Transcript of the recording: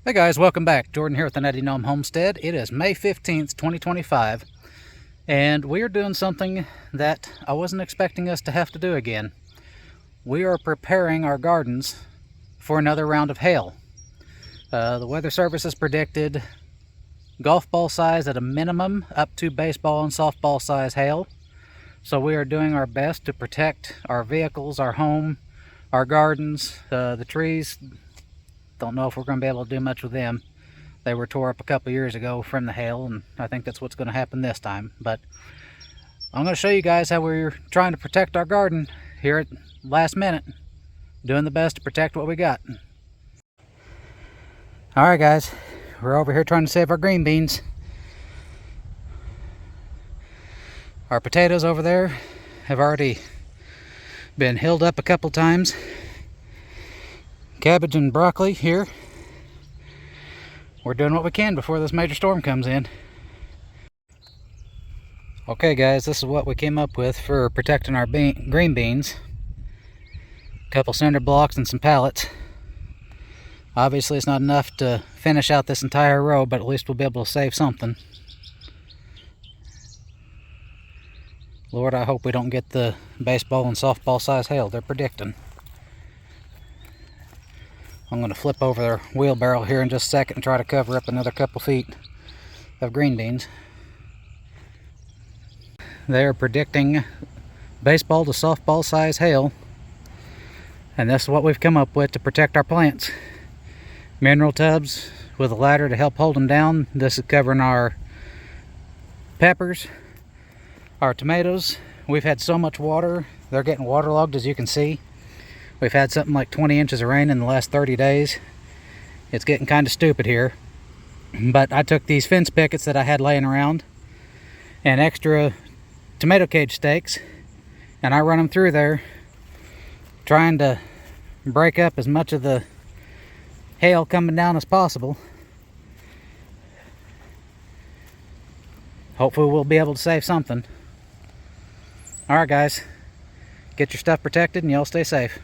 Hey guys, welcome back. Jordan here with the Nutty Gnome Homestead. It is May 15th, 2025, and we are doing something that I wasn't expecting us to have to do again. We are preparing our gardens for another round of hail. The Weather Service has predicted golf ball size at a minimum up to baseball and softball size hail. So we are doing our best to protect our vehicles, our home, our gardens, the trees. Don't know if we're going to be able to do much with them. They were tore up a couple years ago from the hail, and I think that's what's going to happen this time. But I'm going to show you guys how we're trying to protect our garden here at last minute. Doing the best to protect what we got. Alright guys, we're over here trying to save our green beans. Our potatoes over there have already been hilled up a couple times. Cabbage and broccoli here. We're doing what we can before this major storm comes in. Okay guys, this is what we came up with for protecting our green beans. A couple cinder blocks and some pallets. Obviously it's not enough to finish out this entire row, but at least we'll be able to save something. Lord, I hope we don't get the baseball and softball size hail they're predicting. I'm going to flip over their wheelbarrow here in just a second and try to cover up another couple feet of green beans. They're predicting baseball to softball size hail, and this is what we've come up with to protect our plants. Mineral tubs with a ladder to help hold them down. This is covering our peppers, our tomatoes. We've had so much water, they're getting waterlogged, as you can see. We've had something like 20 inches of rain in the last 30 days. It's getting kind of stupid here. But I took these fence pickets that I had laying around and extra tomato cage stakes, and I run them through there, trying to break up as much of the hail coming down as possible. Hopefully we'll be able to save something. Alright guys, get your stuff protected and y'all stay safe.